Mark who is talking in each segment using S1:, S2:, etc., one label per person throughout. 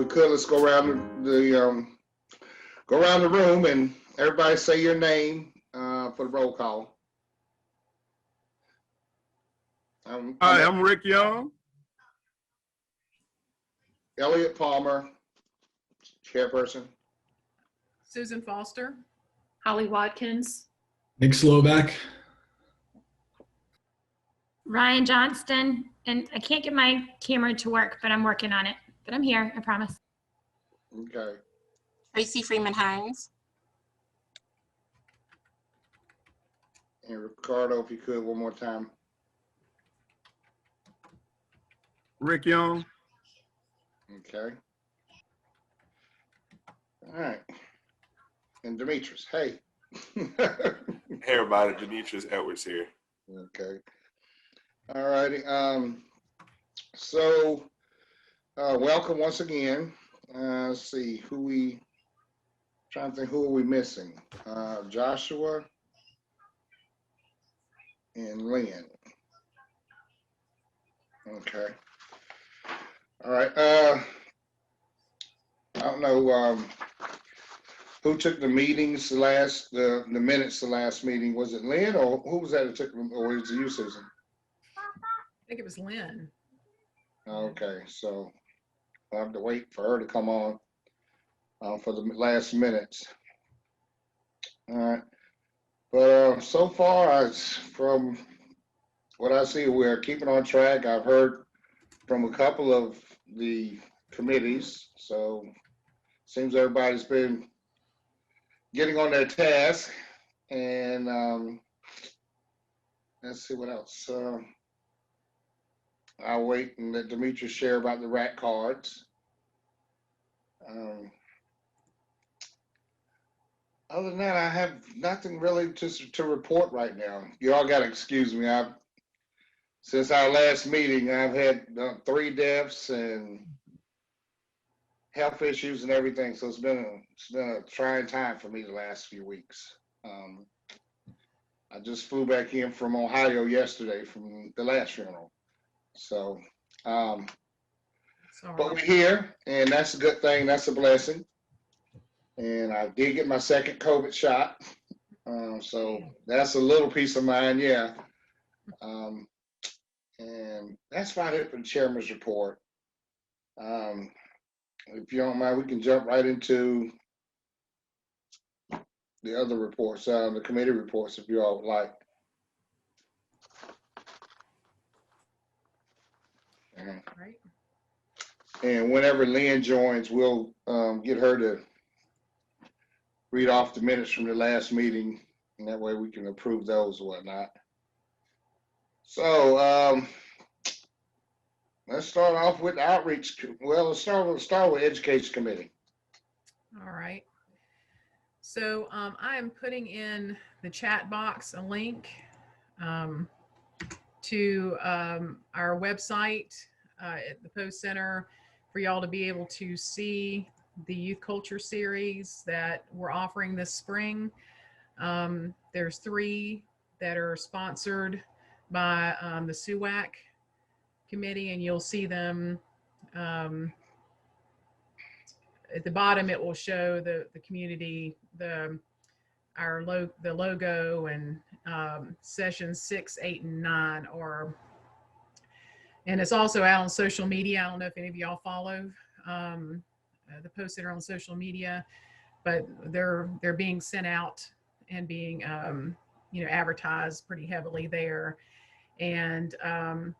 S1: we could, let's go around go around the room and everybody say your name for the roll call.
S2: Hi, I'm Rick Young.
S1: Elliot Palmer, chairperson.
S3: Susan Foster.
S4: Holly Watkins.
S5: Nick Slovak.
S6: Ryan Johnston, and I can't get my camera to work, but I'm working on it. But I'm here, I promise.
S1: Okay.
S4: Tracy Freeman Hines.
S1: And Ricardo, if you could, one more time.
S2: Rick Young.
S1: Okay. All right. And Demetrius, hey.
S7: Hey everybody, Demetrius Edwards here.
S1: Okay. All righty. So welcome once again. Let's see trying to think who are we missing? Joshua and Lynn. Okay. All right. I don't know who took the meetings the minutes the last meeting. Was it Lynn or who was that took them, or was it you, Susan?
S3: I think it was Lynn.
S1: Okay, so I'll have to wait for her to come on for the last minutes. All right, but so far, from what I see, we're keeping on track. I've heard from a couple of the committees, so seems everybody's been getting on their task. And let's see what else. I'll wait and let Demetrius share about the rat cards. Other than that, I have nothing really to report right now. You all got to excuse me. Since our last meeting, I've had 3 deaths and health issues and everything. So it's been a trying time for me the last few weeks. I just flew back in from Ohio yesterday from the last funeral. So, but we're here, and that's a good thing. That's a blessing. And I did get my second COVID shot. So that's a little peace of mind, yeah. And that's about it for the chairman's report. If you don't mind, we can jump right into the other reports, the committee reports, if you all would like.
S3: Right.
S1: And whenever Lynn joins, we'll get her to read off the minutes from the last meeting, and that way we can approve those or whatnot. So let's start off with outreach. Well, let's start with Education Committee.
S3: All right. So I am putting in the chat box a link to our website at the Post Center for y'all to be able to see the youth culture series that we're offering this spring. There's 3 that are sponsored by the SUAC committee, and you'll see them at the bottom. It will show the community, the logo, and sessions 6, 8, and 9 are, and it's also out on social media. I don't know if any of y'all follow the Post Center on social media, but they're being sent out and being advertised pretty heavily there. And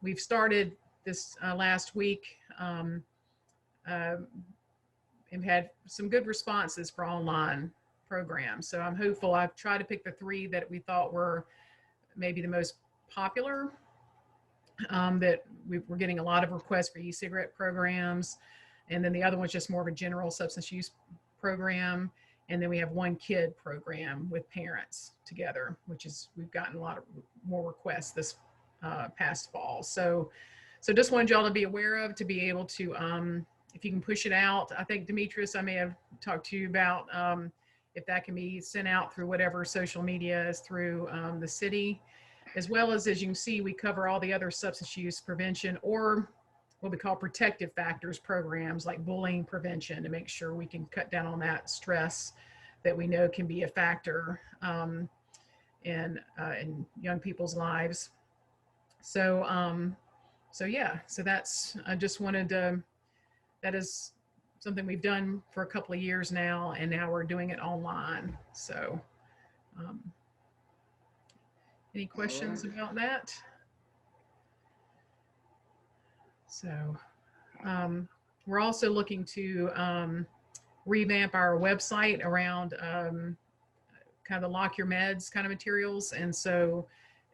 S3: we've started this last week and had some good responses for online programs. So I'm hopeful. I've tried to pick the 3 that we thought were maybe the most popular, that we're getting a lot of requests for e-cigarette programs. And then the other one's just more of a general substance use program. And then we have one kid program with parents together, which is, we've gotten a lot of more requests this past fall. So just wanted y'all to be aware of, to be able to, if you can push it out. I think Demetrius, I may have talked to you about if that can be sent out through whatever social media is through the city, as well as you can see, we cover all the other substance use prevention or what we call protective factors programs like bullying prevention to make sure we can cut down on that stress that we know can be a factor in young people's lives. So yeah, so that's, I just wanted to, that is something we've done for a couple of years now, and now we're doing it online. So any questions about that? So we're also looking to revamp our website around kind of the lock your meds kind of materials. And so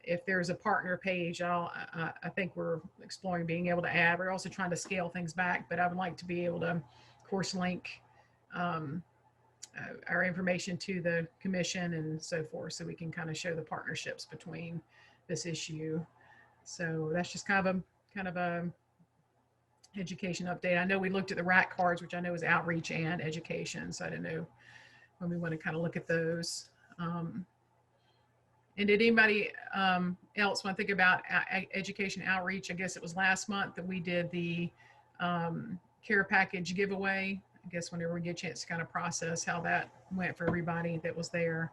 S3: if there's a partner page, I think we're exploring being able to add. We're also trying to scale things back, but I would like to be able to, of course, link our information to the commission and so forth, so we can kind of show the partnerships between this issue. So that's just kind of a education update. I know we looked at the RAC cards, which I know is outreach and education. So I don't know when we want to kind of look at those. And did anybody else want to think about education outreach? I guess it was last month that we did the care package giveaway. I guess whenever we get a chance to kind of process how that went for everybody that was there.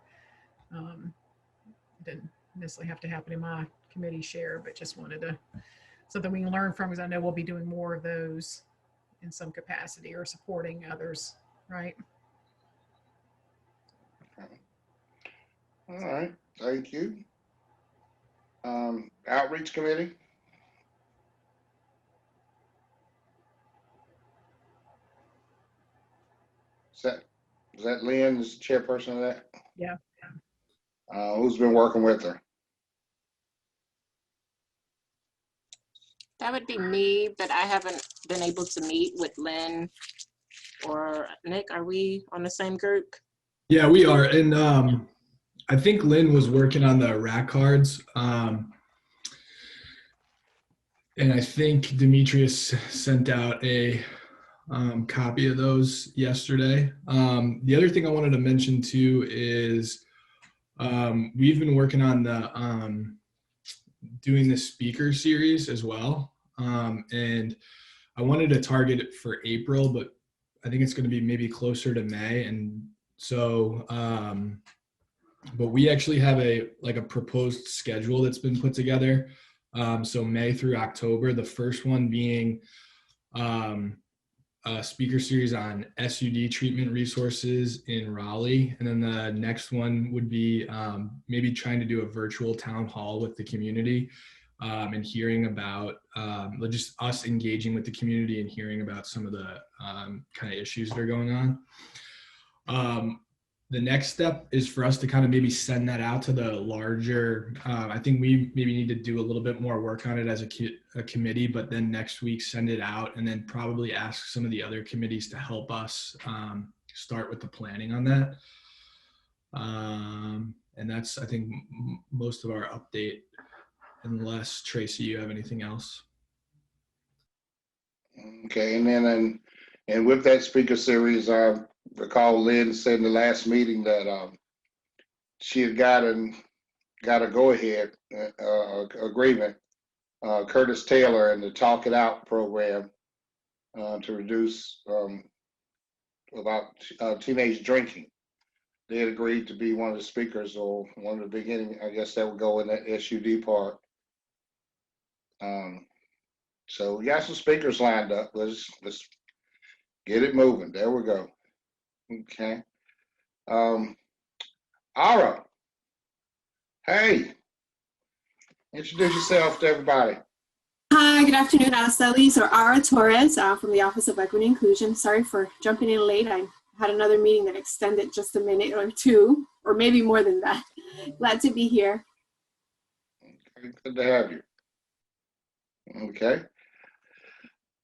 S3: Didn't necessarily have to happen in my committee share, but just wanted to, something we can learn from, because I know we'll be doing more of those in some capacity or supporting others, right?
S1: All right, thank you. Outreach committee. Is that Lynn is the chairperson of that?
S3: Yeah.
S1: Who's been working with her?
S4: That would be me, but I haven't been able to meet with Lynn or Nick. Are we on the same group?
S5: Yeah, we are. And I think Lynn was working on the rack cards. And I think Demetrius sent out a copy of those yesterday. The other thing I wanted to mention too is we've been working on the doing the speaker series as well. And I wanted to target it for April, but I think it's going to be maybe closer to May. And so, but we actually have a proposed schedule that's been put together. So May through October, the first one being a speaker series on SUD treatment resources in Raleigh. And then the next one would be maybe trying to do a virtual town hall with the community and hearing about just us engaging with the community and hearing about some of the kind of issues that are going on. The next step is for us to kind of maybe send that out to the larger, I think we maybe need to do a little bit more work on it as a committee, but then next week send it out and then probably ask some of the other committees to help us start with the planning on that. And that's, I think, most of our update, unless Tracy, you have anything else?
S1: Okay, and then and with that speaker series, I recall Lynn said in the last meeting that she had got a go-ahead agreement, Curtis Taylor and the Talk It Out program to reduce about teenage drinking. They had agreed to be one of the speakers, or one of the beginning. I guess that would go in that SUD part. So we got some speakers lined up. Let's get it moving. There we go. Okay. Ara. Hey. Introduce yourself to everybody.
S8: Hi, good afternoon, Araceli. So Ara Torres from the Office of Equity and Inclusion. Sorry for jumping in late. I had another meeting that extended just a minute or two, or maybe more than that. Glad to be here.
S1: Okay, good to have you. Okay.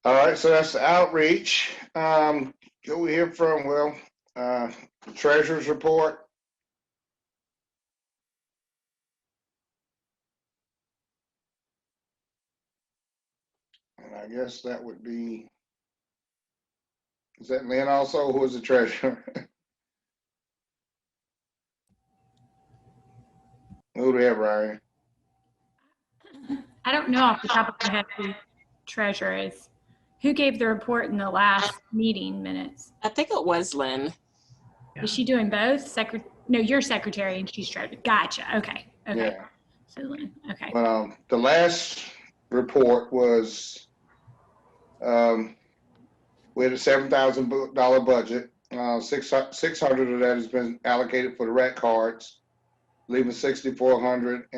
S1: All right, so that's the outreach. Who we hear from? Well, the treasurer's report. And I guess that would be, is that Lynn also, who is the treasurer? Who do we have, Ryan?
S6: I don't know off the top of my head who treasurer is. Who gave the report in the last meeting minutes?
S4: I think it was Lynn.
S6: Is she doing both? No, you're secretary and she's treasurer. Gotcha. Okay. Okay.
S1: Yeah.
S6: So Lynn. Okay.
S1: The last report was, we had a $7,000 budget. 600 of that has been allocated for the rat cards, leaving 6,400.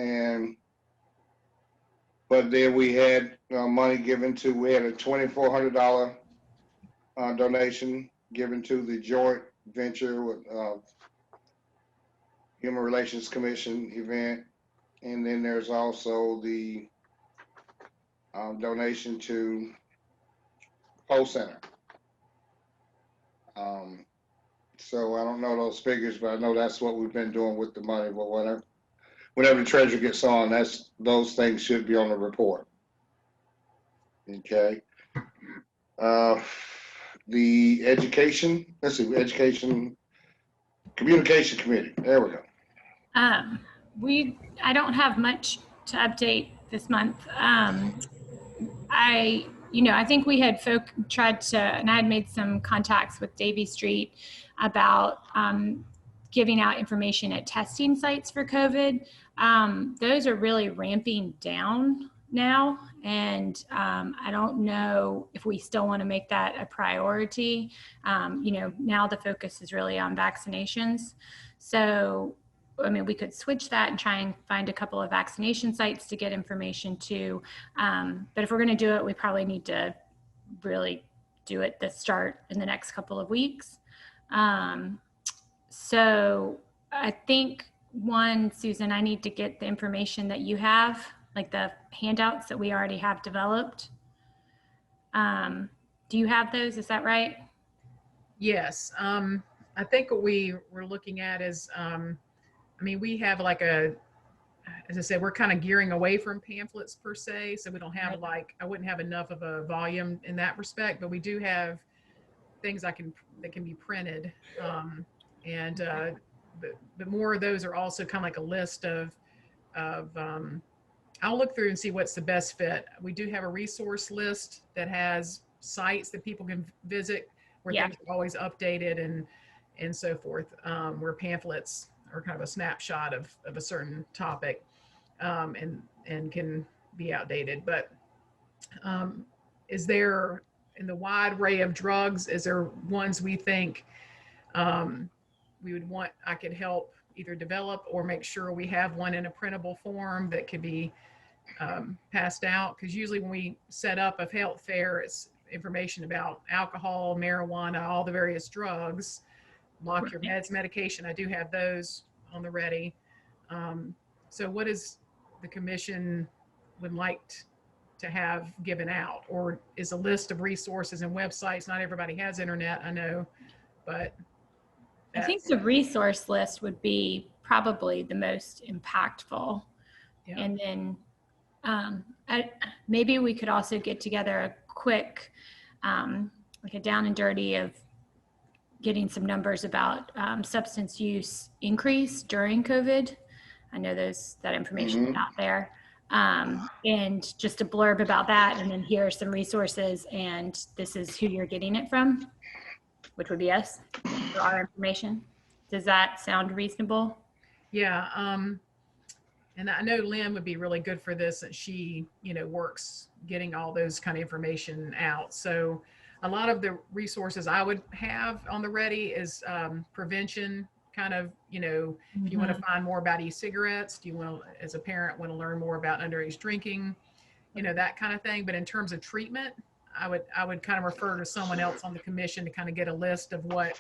S1: But then we had money given to, we had a $2,400 donation given to the joint venture with Human Relations Commission event. And then there's also the donation to Post Center. So I don't know those figures, but I know that's what we've been doing with the money. But whenever the treasurer gets on, those things should be on the report. Okay. The education, let's see, education communication committee. There we go.
S6: I don't have much to update this month. I think we had tried to, and I had made some contacts with Davie Street about giving out information at testing sites for COVID. Those are really ramping down now. And I don't know if we still want to make that a priority. Now the focus is really on vaccinations. So, I mean, we could switch that and try and find a couple of vaccination sites to get information to. But if we're going to do it, we probably need to really do it the start in the next couple of weeks. So I think Susan, I need to get the information that you have, like the handouts that we already have developed. Do you have those? Is that right?
S3: Yes. I think what we were looking at is, we have as I said, we're kind of gearing away from pamphlets per se. So we don't have I wouldn't have enough of a volume in that respect, but we do have things that can be printed. But more of those are also kind of like a list of I'll look through and see what's the best fit. We do have a resource list that has sites that people can visit where things are always updated and so forth, where pamphlets are kind of a snapshot of a certain topic and can be outdated. But is there, in the wide array of drugs, is there ones we think we would want, I could help either develop or make sure we have one in a printable form that could be passed out? Because usually when we set up a health fair, it's information about alcohol, marijuana, all the various drugs, lock your meds, medication. I do have those on the ready. So what is the commission would like to have given out? Or is a list of resources and websites? Not everybody has internet, I know, but
S6: I think the resource list would be probably the most impactful. Yeah. And then maybe we could also get together a quick, like a down and dirty of getting some numbers about substance use increase during COVID. I know that information is out there. And just a blurb about that, and then here are some resources, and this is who you're getting it from, which would be us for our information. Does that sound reasonable?
S3: Yeah. And I know Lynn would be really good for this, and she, works getting all those kind of information out. So a lot of the resources I would have on the ready is prevention, kind of, if you want to find more about e-cigarettes, do you want to, as a parent, want to learn more about underage drinking, that kind of thing. But in terms of treatment, I would kind of refer to someone else on the commission to kind of get a list of what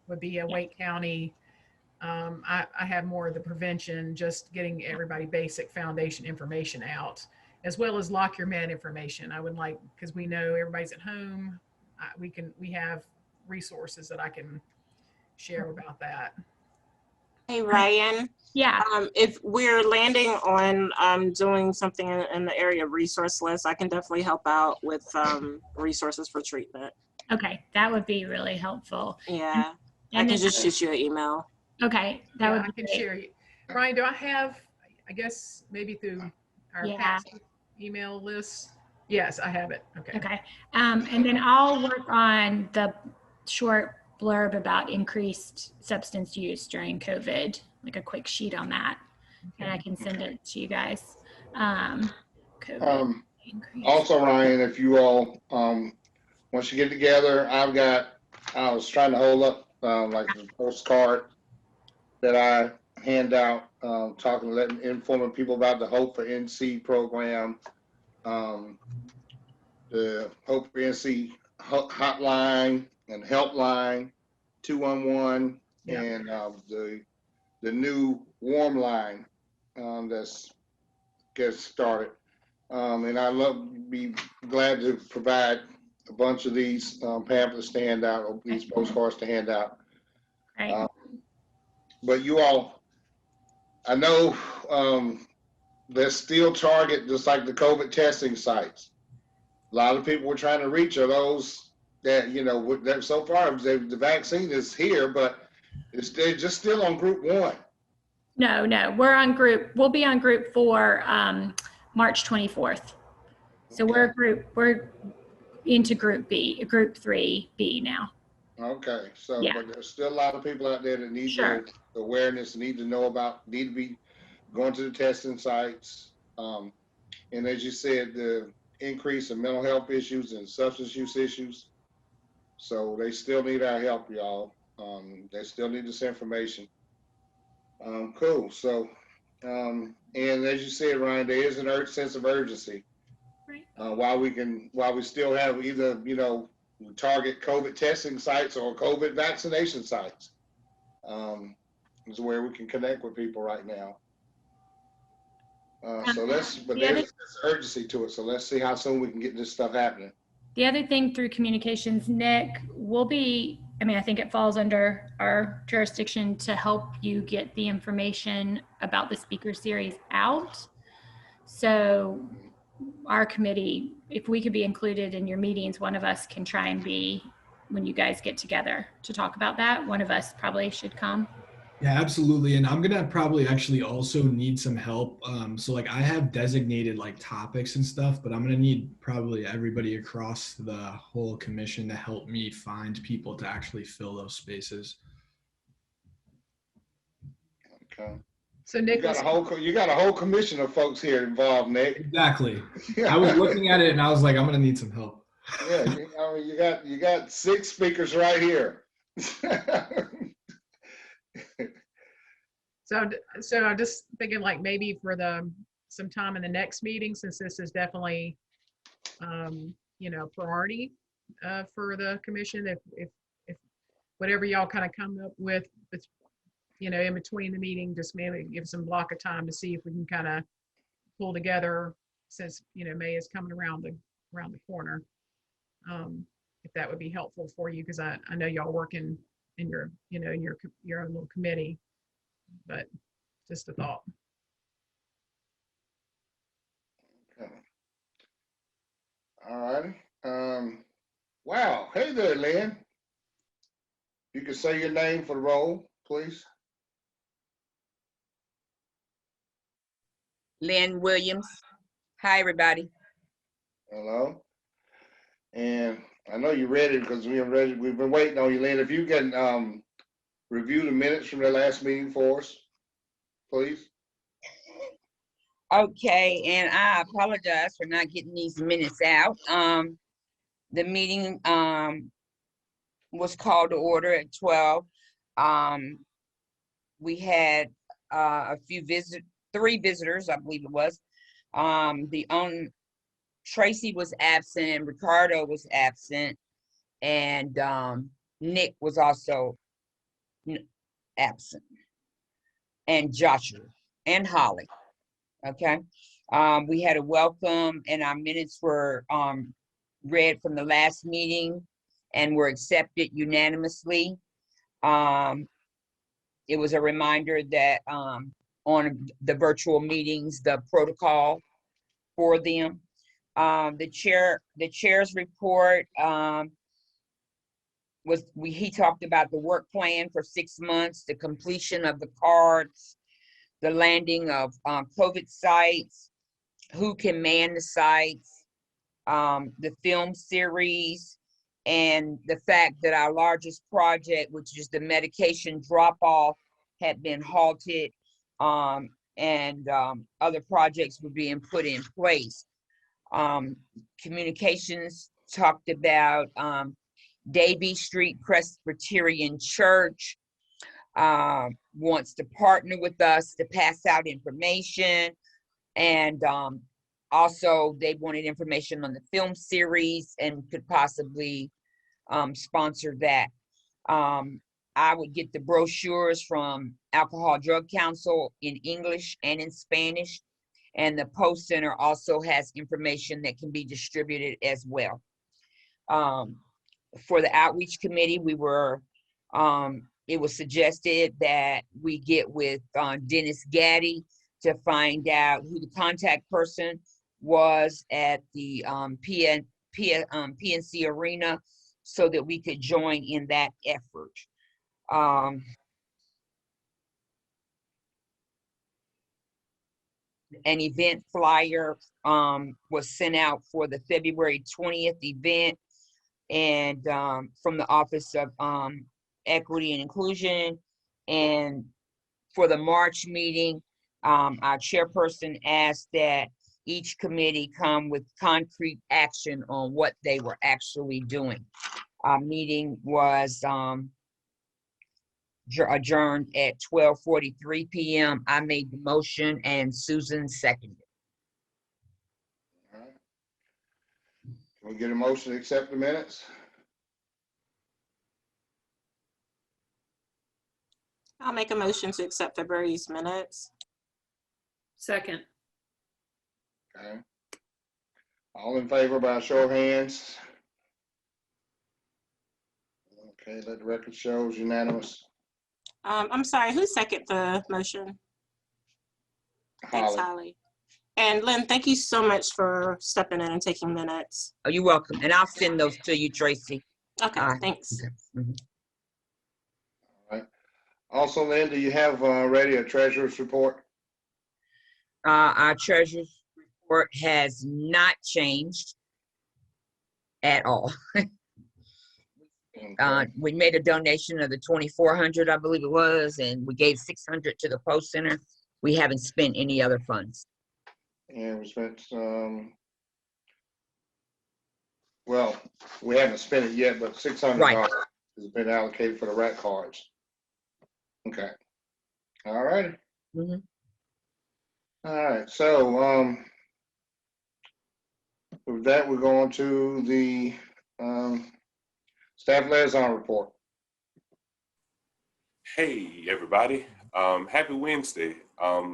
S3: would be a Wake County. I have more of the prevention, just getting everybody basic foundation information out, as well as lock your med information. I would like, because we know everybody's at home, we have resources that I can share about that.
S4: Hey, Ryan.
S6: Yeah.
S4: If we're landing on doing something in the area of resource list, I can definitely help out with resources for treatment.
S6: Okay, that would be really helpful.
S4: Yeah, I can just shoot you an email.
S6: Okay, that would be
S3: I can
S6: great.
S3: share you. Ryan, do I have, I guess maybe through our past email list? Yes, I have it. Okay.
S6: Okay. And then I'll work on the short blurb about increased substance use during COVID, like a quick sheet on that. And I can send it to you guys. COVID increase.
S1: Also, Ryan, if you all, once you get together, I was trying to hold up, like the postcard that I hand out, informing people about the Hope for NC program, the Hope for NC hotline and helpline 211,
S3: Yeah.
S1: and the new warm line that's gets started. And be glad to provide a bunch of these pamphlets to hand out, or these postcards to hand out.
S6: Right.
S1: But you all, I know there's still target, just like the COVID testing sites. A lot of people we're trying to reach are those that, that so far the vaccine is here, but they're just still on group 1.
S6: No, we'll be on group 4, March 24th. So
S1: Okay.
S6: we're into group 3B now.
S1: Okay, so
S6: Yeah.
S1: but there's still a lot of people out there that need
S6: Sure.
S1: the awareness, need to know about, need to be going to the testing sites. And as you said, the increase in mental health issues and substance use issues. So they still need our help, y'all. They still need this information. Cool. So, and as you said, Ryan, there is an sense of urgency.
S6: Right.
S1: While we still have either, target COVID testing sites or COVID vaccination sites, is where we can connect with people right now. There's urgency to it. So let's see how soon we can get this stuff happening.
S6: The other thing through communications, Nick, I think it falls under our jurisdiction to help you get the information about the speaker series out. So our committee, if we could be included in your meetings, one of us can try and be, when you guys get together to talk about that, one of us probably should come.
S5: Yeah, absolutely. And I'm gonna probably actually also need some help. So like I have designated like topics and stuff, but I'm gonna need probably everybody across the whole commission to help me find people to actually fill those spaces.
S1: Okay.
S3: So Nick,
S1: you got a whole commission of folks here involved, Nick.
S5: Exactly. I was looking at it and I was like, I'm gonna need some help.
S1: Yeah, you got 6 speakers right here.
S3: So I'm just thinking like maybe for some time in the next meeting, since this is definitely, priority for the commission, if whatever y'all kind of come up with, in between the meeting, just maybe give some block of time to see if we can kind of pull together, since, May is coming around the corner. If that would be helpful for you, because I know y'all working in your, your own little committee, but just a thought.
S1: Okay. All righty. Wow. Hey there, Lynn. You can say your name for the roll, please.
S9: Lynn Williams. Hi, everybody.
S1: Hello. And I know you're ready because we've been waiting on you, Lynn. If you can review the minutes from the last meeting for us, please.
S9: Okay, and I apologize for not getting these minutes out. The meeting was called to order at 12. We had three visitors, I believe it was. Tracy was absent, Ricardo was absent, and Nick was also absent, and Joshua and Holly. Okay. We had a welcome, and our minutes were read from the last meeting and were accepted unanimously. It was a reminder that on the virtual meetings, the protocol for them. The chair's report he talked about the work plan for 6 months, the completion of the cards, the landing of COVID sites, who can man the sites, the film series, and the fact that our largest project, which is the medication drop-off, had been halted, and other projects were being put in place. Communications talked about Davie Street Presbyterian Church wants to partner with us to pass out information, and also they wanted information on the film series and could possibly sponsor that. I would get the brochures from Alcohol Drug Council in English and in Spanish, and the Post Center also has information that can be distributed as well. For the outreach committee, it was suggested that we get with Dennis Gaddy to find out who the contact person was at the PNC Arena, so that we could join in that effort. An event flyer was sent out for the February 20th event, and from the Office of Equity and Inclusion. And for the March meeting, our chairperson asked that each committee come with concrete action on what they were actually doing. Our meeting was adjourned at 12:43 p.m. I made the motion and Susan seconded.
S1: All right. Can we get a motion to accept the minutes?
S4: I'll make a motion to accept February's minutes.
S10: Second.
S1: Okay. All in favor by a show of hands? Okay, let the record show is unanimous.
S4: I'm sorry, who seconded the motion? Thanks,
S1: Holly.
S4: Holly. And Lynn, thank you so much for stepping in and taking minutes.
S9: Oh, you're welcome. And I'll send those to you, Tracy.
S4: Okay, thanks.
S9: Okay. Mm-hmm.
S1: All right. Also, Lynn, do you have ready a treasurer's report?
S9: Our treasurer's report has not changed at all.
S1: Okay.
S9: We made a donation of the $2,400, I believe it was, and we gave $600 to the Post Center. We haven't spent any other funds.
S1: And we spent well, we haven't spent it yet, but $600
S9: Right.
S1: has been allocated for the rat cards. Okay. All right.
S9: Mm-hmm.
S1: All right. So with that, we're going to the staff liaison report.
S7: Hey, everybody. Happy Wednesday. I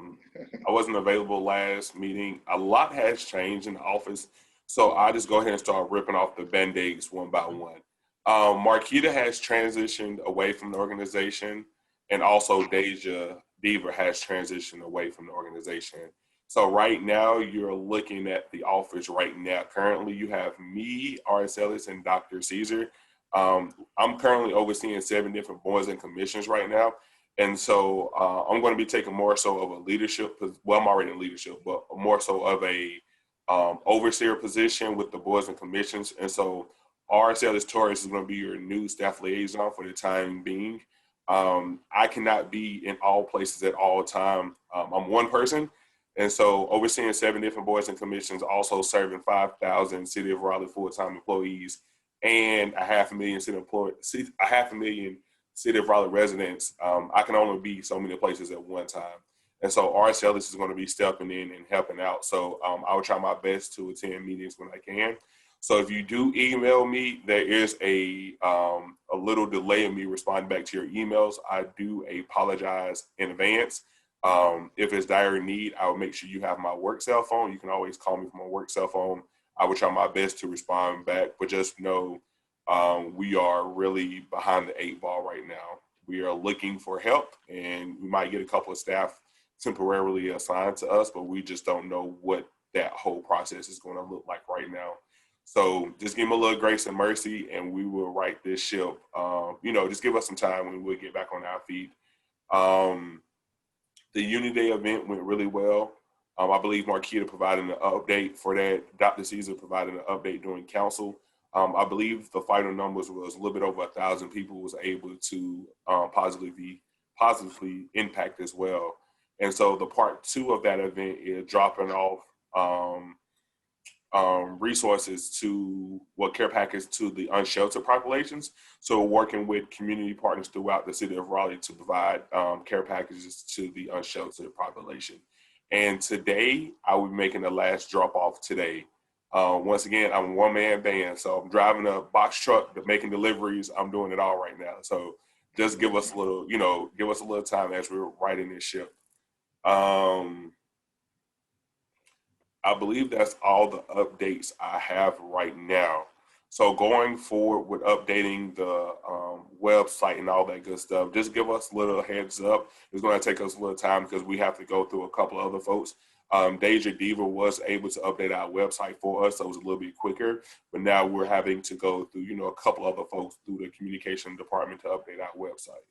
S7: wasn't available last meeting. A lot has changed in the office, so I'll just go ahead and start ripping off the Band-Aids one by one. Marquita has transitioned away from the organization, and also Deja Diva has transitioned away from the organization. So right now, you're looking at the office right now. Currently, you have me, R.S. Ellis, and Dr. Caesar. I'm currently overseeing 7 different boards and commissions right now. And so I'm going to be taking more so of a leadership, well, I'm already in leadership, but more so of a overseer position with the boards and commissions. And so R.S. Ellis Torres is going to be your new staff liaison for the time being. I cannot be in all places at all time. I'm one person. And so overseeing 7 different boards and commissions, also serving 5,000 City of Raleigh full-time employees and a 500,000 City of Raleigh residents. I can only be so many places at one time. And so R.S. Ellis is going to be stepping in and helping out. So I will try my best to attend meetings when I can. So if you do email me, there is a little delay in me responding back to your emails. I do apologize in advance. If it's dire need, I will make sure you have my work cell phone. You can always call me from my work cell phone. I will try my best to respond back, but just know we are really behind the 8 ball right now. We are looking for help, and we might get a couple of staff temporarily assigned to us, but we just don't know what that whole process is going to look like right now. So just give them a little grace and mercy, and we will right this ship. Just give us some time when we get back on our feet. The Unity Day event went really well. I believe Marquita provided an update for that. Dr. Caesar provided an update during council. I believe the final numbers was a little bit over 1,000 people was able to positively impact as well. And so the part 2 of that event is dropping off resources to care package to the unsheltered populations. So working with community partners throughout the city of Raleigh to provide care packages to the unsheltered population. And today I will be making the last drop off today. Once again, I'm a one-man band, so I'm driving a box truck, making deliveries. I'm doing it all right now. So just give us a little, give us a little time as we're writing this ship. I believe that's all the updates I have right now. So going forward with updating the website and all that good stuff, just give us a little heads up. It's going to take us a little time because we have to go through a couple of other folks. Deja Diva was able to update our website for us, so it was a little bit quicker. But now we're having to go through, a couple other folks through the communication department to update our website.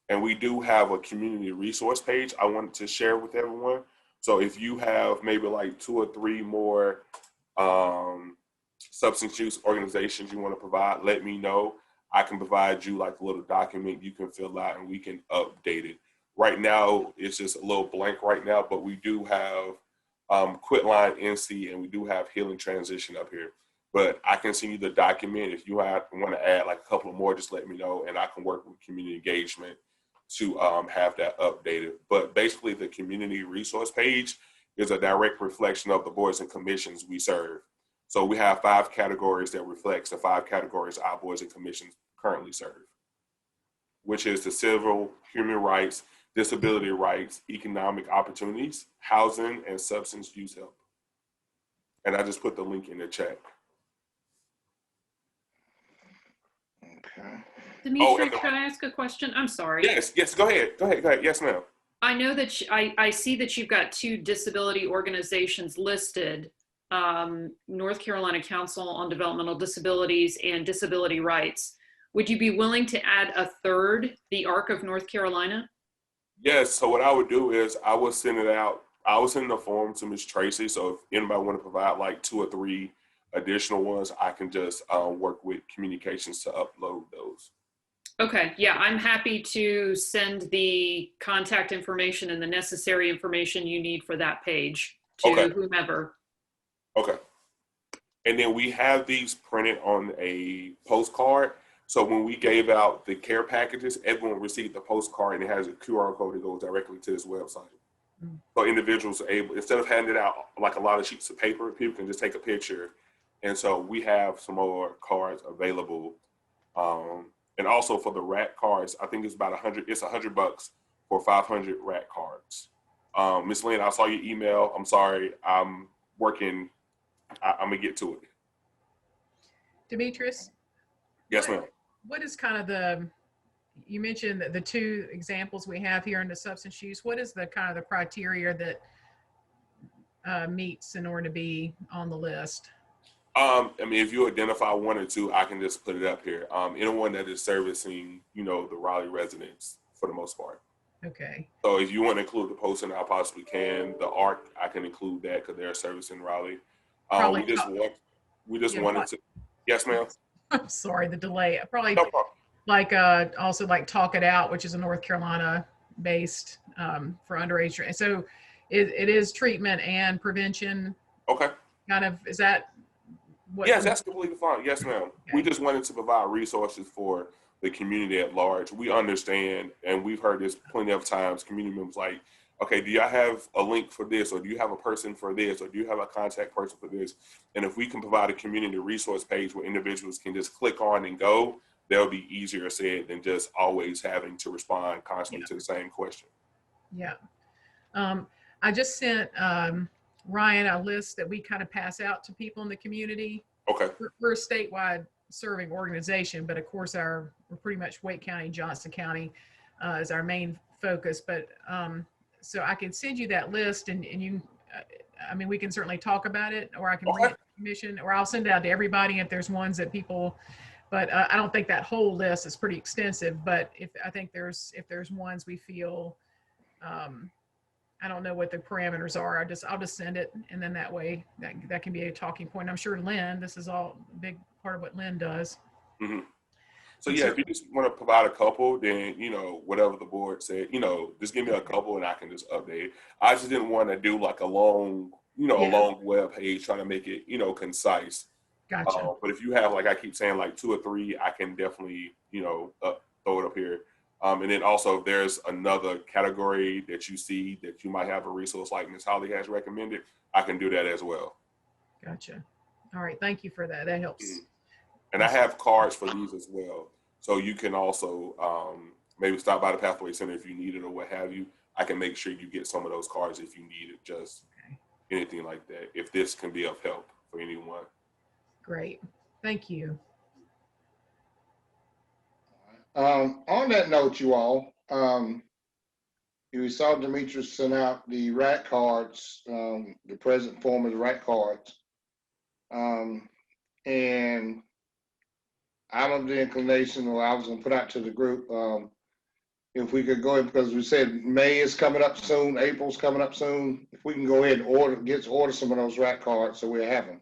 S7: And we do have a community resource page I wanted to share with everyone. So if you have maybe like 2 or 3 more substance use organizations you want to provide, let me know. I can provide you like a little document you can fill out and we can update it. Right now, it's just a little blank right now, but we do have Quitline NC and we do have Healing Transition up here. But I can send you the document. If you want to add like a couple of more, just let me know and I can work with community engagement to have that updated. But basically the community resource page is a direct reflection of the boards and commissions we serve. So we have 5 categories that reflects the 5 categories our boards and commissions currently serve, which is the civil, human rights, disability rights, economic opportunities, housing, and substance use help. And I just put the link in the chat.
S1: Okay.
S10: Demetri, could I ask a question? I'm sorry.
S7: Yes, go ahead. Yes, ma'am.
S10: I know that I see that you've got 2 disability organizations listed, North Carolina Council on Developmental Disabilities and Disability Rights. Would you be willing to add a 3rd, the ARC of North Carolina?
S7: Yes, so what I would do is I would send it out. I would send the form to Ms. Tracy. So if anybody want to provide like 2 or 3 additional ones, I can just work with communications to upload those.
S10: Okay, yeah, I'm happy to send the contact information and the necessary information you need for that page to whomever.
S7: Okay. And then we have these printed on a postcard. So when we gave out the care packages, everyone received the postcard and it has a QR code that goes directly to this website. So individuals are able, instead of handing out like a lot of sheets of paper, people can just take a picture. And so we have some more cards available. And also for the RAT cards, I think it's about $100 for 500 RAT cards. Ms. Lynn, I saw your email. I'm sorry, I'm working. I'm gonna get to it.
S3: Demetrius?
S7: Yes, ma'am.
S3: What is kind of you mentioned the 2 examples we have here in the substance use. What is the kind of the criteria that meets in order to be on the list?
S7: I mean, if you identify 1 or 2, I can just put it up here. Anyone that is servicing, the Raleigh residents for the most part.
S3: Okay.
S7: So if you want to include the posting, I possibly can. The ARC, I can include that because they're servicing Raleigh. We just wanted to. Yes, ma'am.
S3: I'm sorry, the delay. Probably
S7: no problem.
S3: Like also like Talk It Out, which is a North Carolina based for underage. So it is treatment and prevention.
S7: Okay.
S3: Kind of, is that what?
S7: Yes, that's completely fine. Yes, ma'am.
S3: Okay.
S7: We just wanted to provide resources for the community at large. We understand, and we've heard this plenty of times, community members like, okay, do y'all have a link for this? Or do you have a person for this? Or do you have a contact person for this? And if we can provide a community resource page where individuals can just click on and go, that'll be easier said than just always having to respond constantly to the same question.
S3: Yeah. I just sent Ryan a list that we kind of pass out to people in the community.
S7: Okay.
S3: We're a statewide serving organization, but of course we're pretty much Wake County, Johnson County is our main focus. But so I can send you that list and you, I mean, we can certainly talk about it, or I can bring it to the commission, or I'll send it out to everybody if there's ones that people, but I don't think that whole list is pretty extensive, but if there's ones we feel, I don't know what the parameters are. I'll just send it, and then that way that can be a talking point. I'm sure Lynn, this is all a big part of what Lynn does.
S7: Mm-hmm. So yeah, if you just want to provide a couple, then, you know, whatever the board said, you know, just give me a couple and I can just update it. I just didn't want to do like a long, you know, a long web page, trying to make it, you know, concise.
S3: Gotcha.
S7: But if you have, like I keep saying, like 2 or 3, I can definitely, you know, throw it up here. And then also, if there's another category that you see that you might have a resource like Ms. Holly has recommended, I can do that as well.
S3: Gotcha. All right. Thank you for that. That helps.
S7: Mm-hmm. And I have cards for these as well. So you can also maybe stop by the Pathway Center if you need it or what have you. I can make sure you get some of those cards if you need it, just anything like that, if this can be of help for anyone.
S3: Great. Thank you.
S1: On that note, you all, you saw Demetrius send out the rat cards, the present form of the rat cards. And I'm of the inclination, or I was going to put out to the group, if we could go ahead, because we said May is coming up soon, April's coming up soon. If we can go ahead and order some of those rat cards so we have them.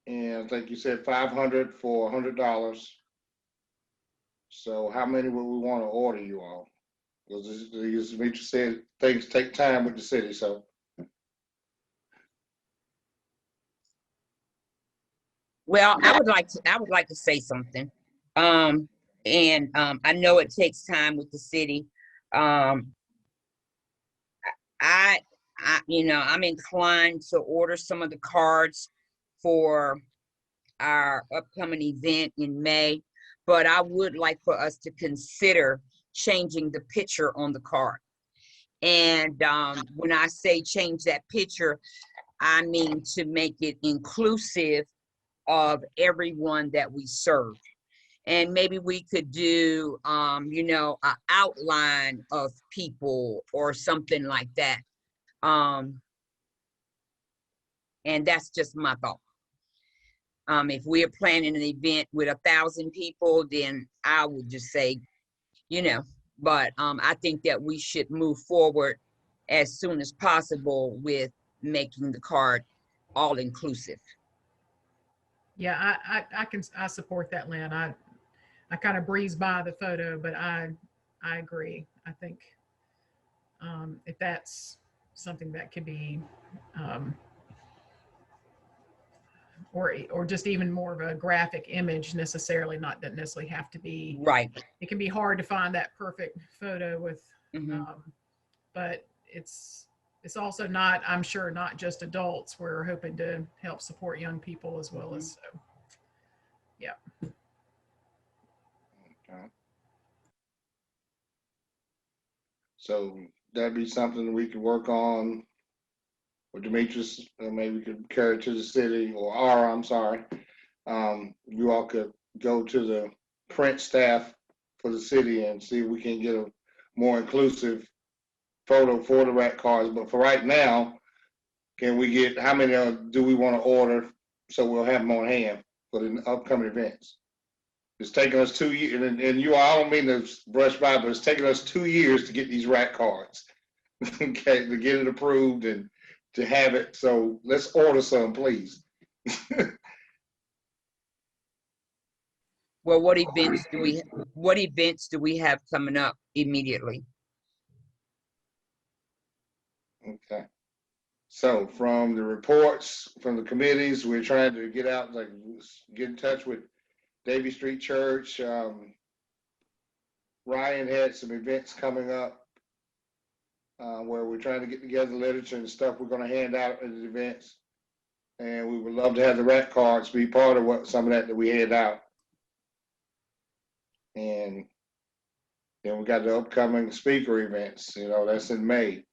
S1: And I think you said 500 for $100. So how many would we want to order, you all? Because as Demetrius said, things take time with the city, so.
S9: Well, I would like to say something. I know it takes time with the city. You know, I'm inclined to order some of the cards for our upcoming event in May, but I would like for us to consider changing the picture on the card. And when I say change that picture, I mean to make it inclusive of everyone that we serve. And maybe we could do, you know, an outline of people or something like that. And that's just my thought. If we are planning an event with 1,000 people, then I would just say, you know, but I think that we should move forward as soon as possible with making the card all inclusive.
S3: Yeah, I support that, Lynn. I kind of breezed by the photo, but I agree. I think if that's something that could be, or just even more of a graphic image necessarily, not that necessarily have to be
S9: right.
S3: It can be hard to find that perfect photo with, but it's also not, I'm sure, not just adults. We're hoping to help support young people as well as so. Yeah.
S1: Okay. So that'd be something we could work on with Demetrius, maybe we could carry it to the city, or I'm sorry. You all could go to the print staff for the city and see if we can get a more inclusive photo for the rat cards. But for right now, can we get, how many do we want to order so we'll have them on hand for the upcoming events? It's taken us 2 years, and you all, I don't mean to brush by, but it's taken us 2 years to get these rat cards, okay, to get it approved and to have it. So let's order some, please.
S9: Well, what events do we have coming up immediately?
S1: Okay. So from the reports from the committees, we're trying to get out, like get in touch with Davie Street Church. Ryan had some events coming up where we're trying to get together literature and stuff we're going to hand out at the events. And we would love to have the rat cards be part of what some of that we hand out. And then we got the upcoming speaker events, you know, that's in May.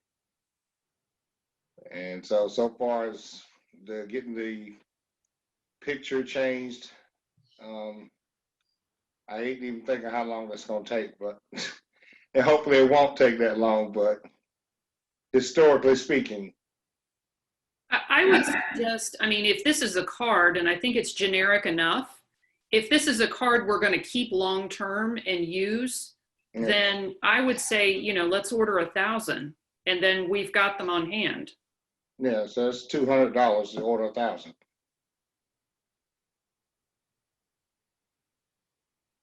S1: And so far as getting the picture changed, I ain't even thinking how long that's going to take, but and hopefully it won't take that long, but historically speaking.
S10: I would suggest, I mean, if this is a card and I think it's generic enough, if this is a card we're going to keep long-term and use,
S1: Yeah.
S10: then I would say, you know, let's order 1,000 and then we've got them on hand.
S1: Yeah, so it's $200 to order 1,000.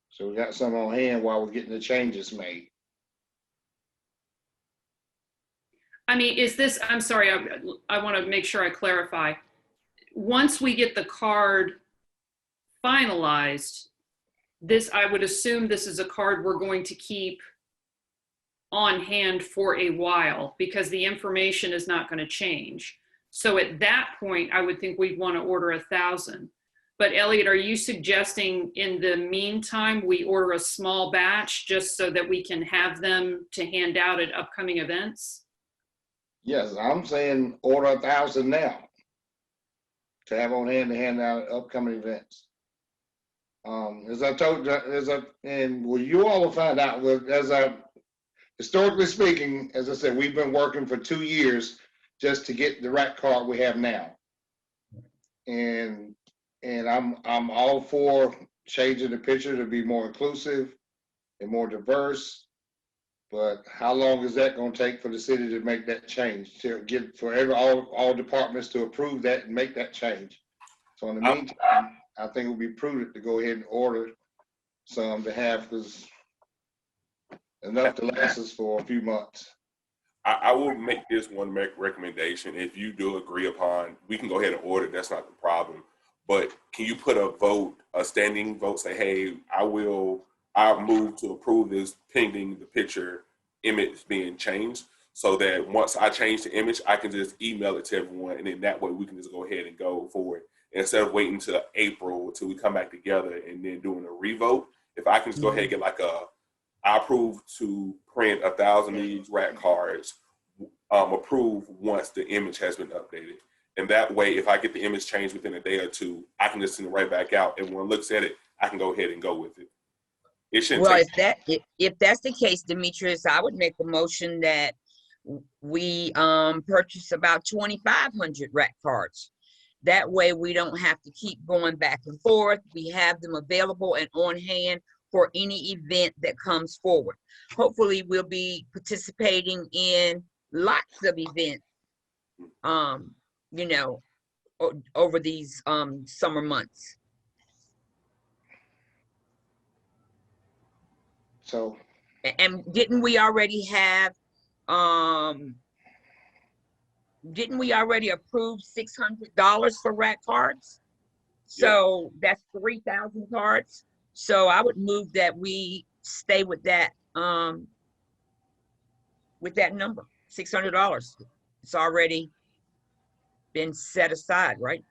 S1: So we got some on hand while we're getting the changes made.
S10: I mean, is this, I'm sorry, I want to make sure I clarify. Once we get the card finalized, this, I would assume this is a card we're going to keep on hand for a while because the information is not going to change. So at that point, I would think we'd want to order 1,000. But Elliot, are you suggesting in the meantime, we order a small batch just so that we can have them to hand out at upcoming events?
S1: Yes, I'm saying order 1,000 now to have on hand to hand out at upcoming events. As I told you, and well, you all will find out, historically speaking, as I said, we've been working for 2 years just to get the rat card we have now. And I'm all for changing the picture to be more inclusive and more diverse. But how long is that going to take for the city to make that change, to get all departments to approve that and make that change? So in the meantime, I think it would be prudent to go ahead and order some to have, because enough to last us for a few months.
S7: I will make this one recommendation. If you do agree upon, we can go ahead and order. That's not the problem. But can you put a vote, a standing vote, say, hey, I'll move to approve this pending the picture image being changed, so that once I change the image, I can just email it to everyone, and then that way we can just go ahead and go forward instead of waiting till April till we come back together and then doing a revote. If I can just go ahead and get like I approve to print 1,000 of these rat cards, approve once the image has been updated. And that way, if I get the image changed within a day or two, I can just send it right back out. And when it looks at it, I can go ahead and go with it. It shouldn't take.
S9: If that's the case, Demetrius, I would make a motion that we purchase about 2,500 rat cards. That way we don't have to keep going back and forth. We have them available and on hand for any event that comes forward. Hopefully we'll be participating in lots of events, you know, over these summer months.
S1: So,
S9: and didn't we already approve $600 for rat cards? So that's 3,000 cards. So I would move that we stay with that number, $600. It's already been set aside, right?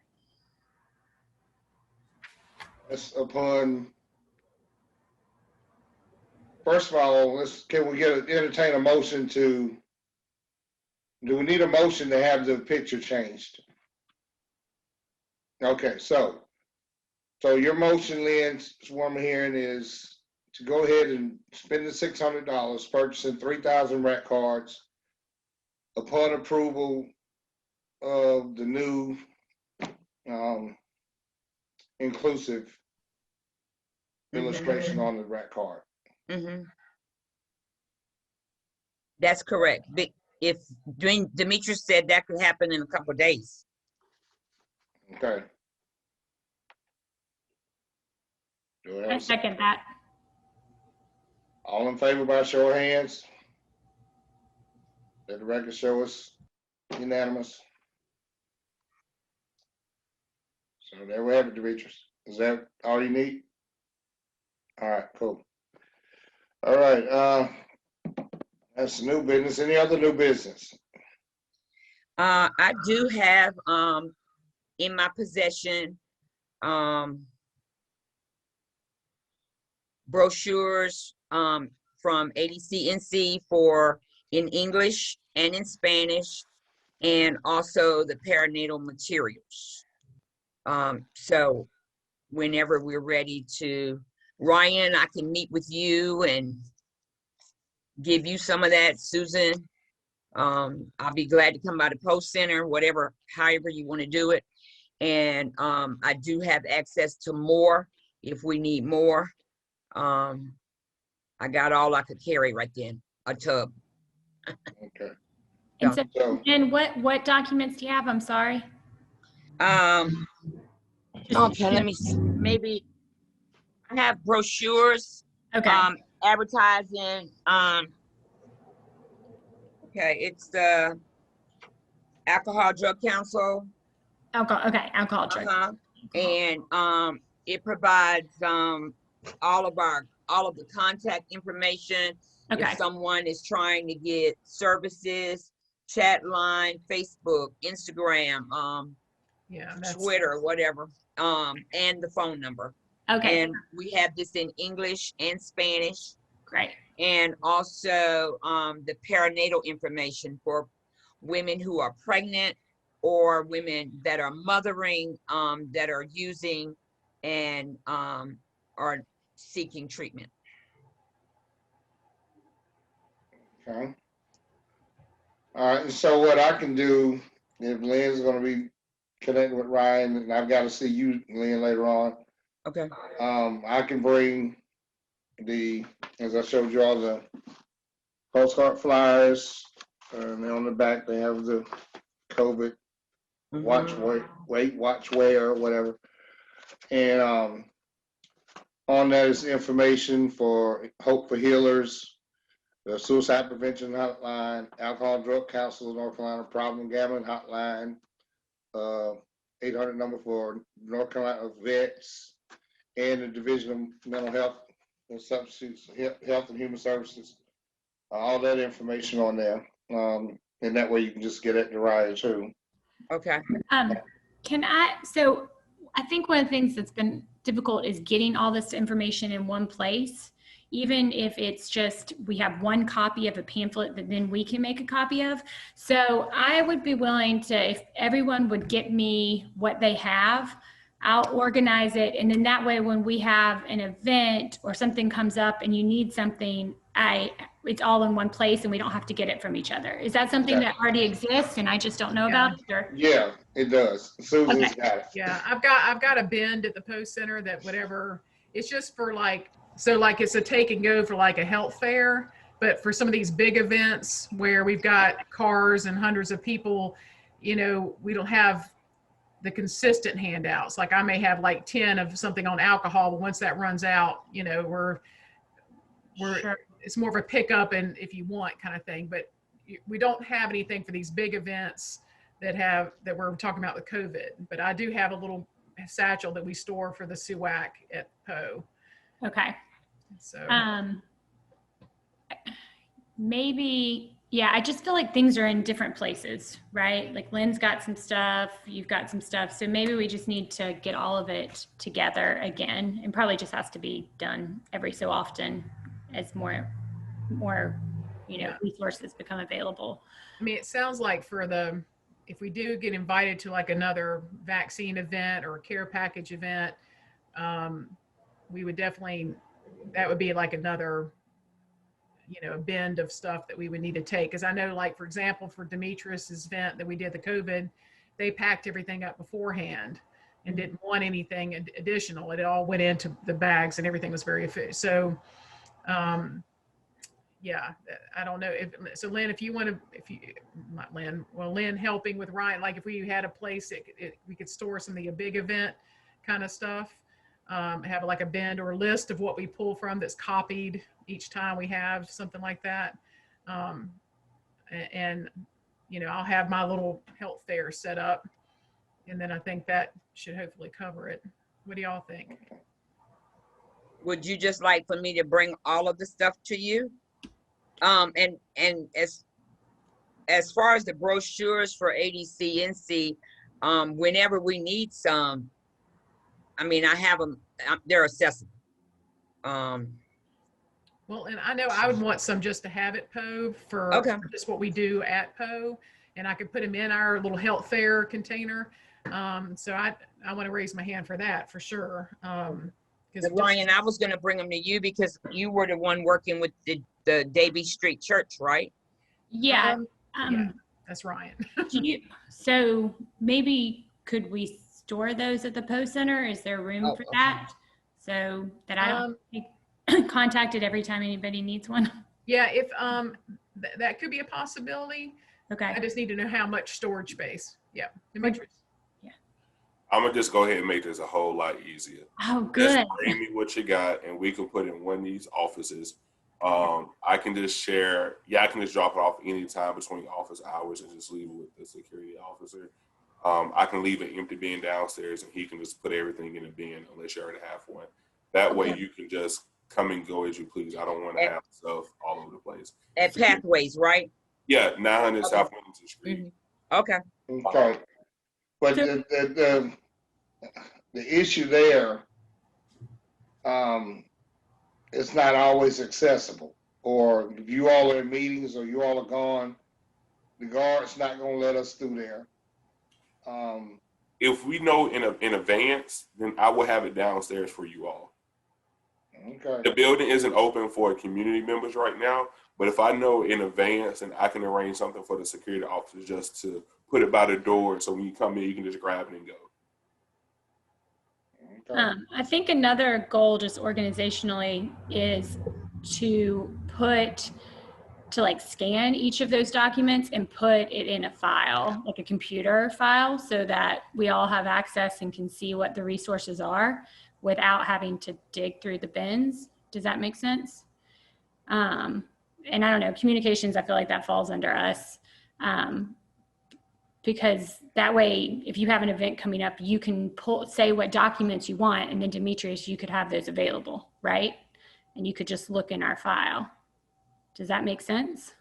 S1: that's upon. First of all, can we entertain a motion to? Do we need a motion to have the picture changed? Okay, so your motion, Lynn, what I'm hearing is to go ahead and spend the $600 purchasing 3,000 rat cards upon approval of the new inclusive illustration on the rat card.
S9: That's correct. But if Demetrius said that could happen in a couple of days.
S1: Okay.
S6: I second that.
S1: All in favor by show of hands? Let the record show us unanimous. So there we have it, Demetrius. Is that all you need? All right, cool. All right, that's new business. Any other new business?
S9: I do have in my possession brochures from ADC-NC in English and in Spanish, and also the perinatal materials. So whenever we're ready to, Ryan, I can meet with you and give you some of that. Susan, I'll be glad to come by the Post Center, however you want to do it. And I do have access to more if we need more. I got all I could carry right then, a tub.
S1: Okay.
S6: And so,
S1: So,
S6: and what documents do you have? I'm sorry.
S9: Okay, let me see. Maybe I have brochures,
S6: Okay.
S9: advertising. Okay, it's the Alcohol Drug Council.
S6: Alcohol. Okay. Alcohol drug.
S9: And it provides all of the contact information.
S6: Okay.
S9: If someone is trying to get services, chat line, Facebook, Instagram, Twitter, whatever, and the phone number.
S6: Okay.
S9: And we have this in English and Spanish.
S6: Great.
S9: And also the perinatal information for women who are pregnant or women that are mothering, that are using and are seeking treatment.
S1: okay. All right. And so what I can do, if Lynn's going to be connecting with Ryan, and I've got to see you, Lynn, later on.
S9: Okay.
S1: I can bring as I showed you all, the postcard flyers, and on the back they have the COVID watch wear or whatever. And on that is information for Hope for Healers, the Suicide Prevention Hotline, Alcohol Drug Council of North Carolina, Problem Gambling Hotline, 800 number for North Carolina vets, and the Division of Mental Health and Substance Health and Human Services. All that information on there. And that way you can just get it to Ryan too.
S9: Okay.
S6: So I think one of the things that's been difficult is getting all this information in one place, even if it's just, we have one copy of a pamphlet that then we can make a copy of. So I would be willing to, if everyone would get me what they have, I'll organize it. And then that way, when we have an event or something comes up and you need something, it's all in one place and we don't have to get it from each other. Is that something that already exists and I just don't know about it? Or?
S1: Yeah, it does. Susan's got it.
S3: Yeah, I've got a bend at the Post Center that whatever, it's just for it's a take and go for like a health fair, but for some of these big events where we've got cars and hundreds of people, we don't have the consistent handouts. Like I may have like 10 of something on alcohol, but once that runs out, we're sure. It's more of a pickup and if you want kind of thing, but we don't have anything for these big events that we're talking about with COVID, but I do have a little satchel that we store for the SUAC at Poe.
S6: Okay.
S3: So
S6: maybe, yeah, I just feel like things are in different places, right? Like Lynn's got some stuff, you've got some stuff. So maybe we just need to get all of it together again, and probably just has to be done every so often as more resources become available.
S3: I mean, it sounds like if we do get invited to like another vaccine event or a care package event, we would definitely, that would be like another, bend of stuff that we would need to take. Cause I know, like, for example, for Demetrius's event that we did the COVID, they packed everything up beforehand and didn't want anything additional. It all went into the bags and everything was very efficient. So, yeah, I don't know so Lynn, Lynn helping with Ryan, like if we had a place we could store some of the big event kind of stuff, have like a bend or a list of what we pull from that's copied each time we have something like that. And I'll have my little health fair set up, and then I think that should hopefully cover it. What do y'all think?
S9: Would you just like for me to bring all of the stuff to you? And as far as the brochures for ADCNC, whenever we need some, I mean, I have them, they're accessible.
S3: Well, and I know I would want some just to have at Poe for just what we do at Poe, and I could put them in our little health fair container. So I want to raise my hand for that for sure.
S9: Ryan, I was going to bring them to you because you were the one working with the Davie Street Church, right?
S6: Yeah.
S3: Yeah, that's Ryan.
S6: So maybe could we store those at the Post Center? Is there room for that? so that I don't get contacted every time anybody needs one?
S3: Yeah, if that could be a possibility.
S6: Okay.
S3: I just need to know how much storage space. Yeah, Demetrius.
S7: I'm gonna just go ahead and make this a whole lot easier.
S6: Oh, good.
S7: Just bring me what you got, and we can put it in one of these offices. I can just share. Yeah, I can just drop it off anytime between office hours and just leave it with the security officer. I can leave an empty bin downstairs, and he can just put everything in a bin unless you already have one. That way, you can just come and go as you please. I don't want to have stuff all over the place.
S9: At Pathways, right?
S7: Yeah, 900
S9: Okay.
S7: South Wilmington Street.
S9: Okay.
S1: Okay. But the issue there, it's not always accessible. Or if you all are in meetings or you all are gone, the guard's not gonna let us through there.
S7: If we know in advance, then I will have it downstairs for you all.
S1: Okay.
S7: The building isn't open for community members right now, but if I know in advance, and I can arrange something for the security officers just to put it by the door, so when you come in, you can just grab it and go.
S1: Okay.
S6: I think another goal just organizationally is to like scan each of those documents and put it in a file, like a computer file, so that we all have access and can see what the resources are without having to dig through the bins. Does that make sense? And I don't know, communications, I feel like that falls under us. Because that way, if you have an event coming up, you can say what documents you want, and then Demetrius, you could have those available, right? And you could just look in our file. Does that make sense?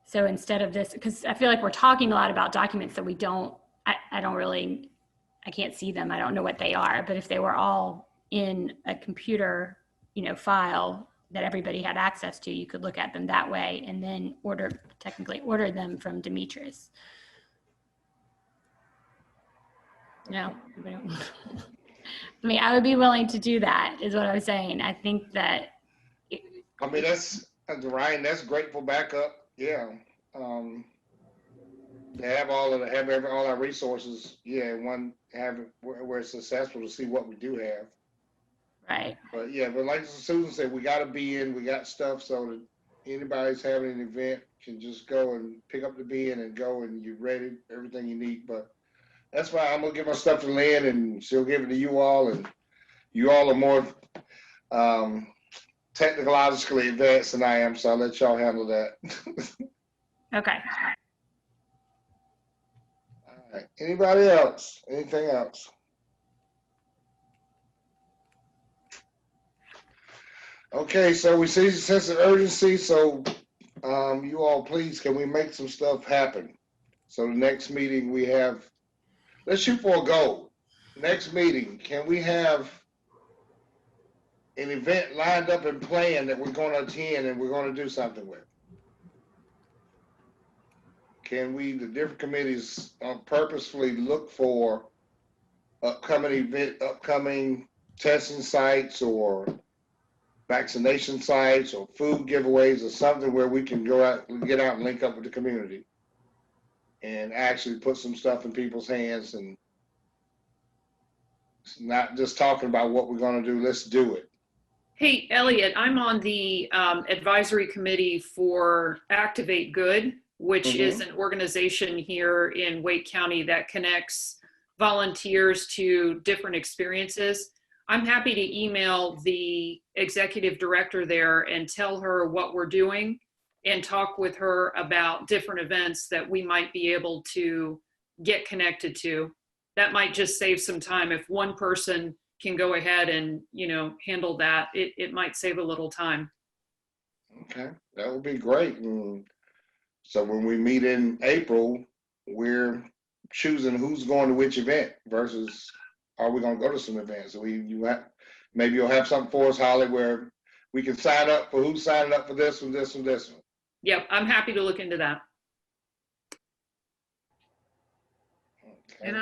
S6: So instead of this, because I feel like we're talking a lot about documents that we don't, I can't see them. I don't know what they are, but if they were all in a computer, file that everybody had access to, you could look at them that way and then technically order them from Demetrius. No, I mean, I would be willing to do that, is what I was saying. I think that.
S1: I mean, Ryan, that's great for backup. Yeah. To have all our resources. Yeah. Have it where it's successful to see what we do have.
S6: Right.
S1: But yeah, but like Susan said, we got to be in, we got stuff so that anybody's having an event can just go and pick up the bin and go, and you're ready, everything you need. But that's why I'm going to give my stuff to Lynn, and she'll give it to you all. And you all are more technologically advanced than I am, so I'll let y'all handle that.
S6: Okay.
S1: All right. Anybody else? Anything else? Okay, so we see the sense of urgency, so you all please, can we make some stuff happen? So the next meeting we have, let's shoot for a goal. Next meeting, can we have an event lined up and planned that we're going to attend and we're going to do something with? Can we, the different committees, purposefully look for upcoming testing sites or vaccination sites or food giveaways or something where we can get out and link up with the community and actually put some stuff in people's hands, and not just talking about what we're going to do, let's do it.
S10: Hey, Elliot, I'm on the advisory committee for Activate Good, which is an organization here in Wake County that connects volunteers to different experiences. I'm happy to email the executive director there and tell her what we're doing and talk with her about different events that we might be able to get connected to. That might just save some time. If one person can go ahead and, handle that, it might save a little time.
S1: Okay, that would be great. And so when we meet in April, we're choosing who's going to which event versus are we going to go to some events? So maybe you'll have something for us, Holly, where we can sign up for who's signing up for this one, this one, this one.
S10: Yep, I'm happy to look into that.
S1: Okay.
S3: And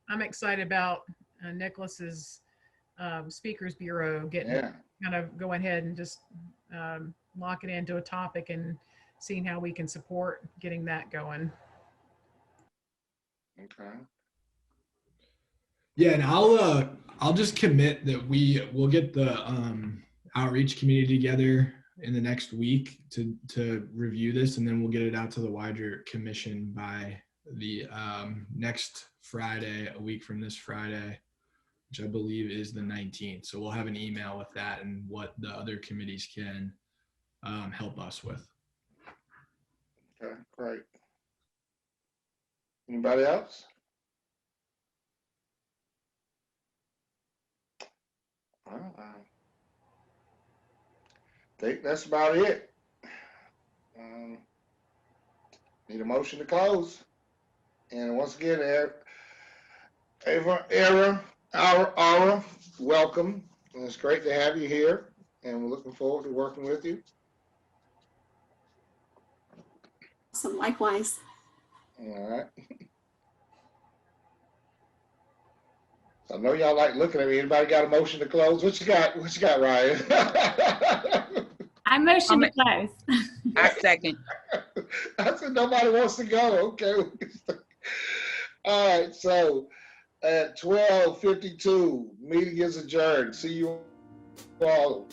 S3: I'm excited about Nicholas's speakers bureau kind of going ahead and just lock it into a topic and seeing how we can support getting that going.
S1: Okay.
S5: Yeah, and I'll just commit that we'll get the outreach committee together in the next week to review this, and then we'll get it out to the wider commission by the next Friday, a week from this Friday, which I believe is the 19th. So we'll have an email with that and what the other committees can help us with.
S1: Okay, great. Anybody else? Well, I think that's about it. Need a motion to close. And once again, Aura, welcome. And it's great to have you here, and we're looking forward to working with you.
S8: So likewise.
S1: All right. I know y'all like looking at me. Anybody got a motion to close? What you got? What you got, Ryan?
S6: I motion to close.
S9: I second.
S1: I said nobody wants to go. Okay. All right. So at 12:52, meeting is adjourned. See you all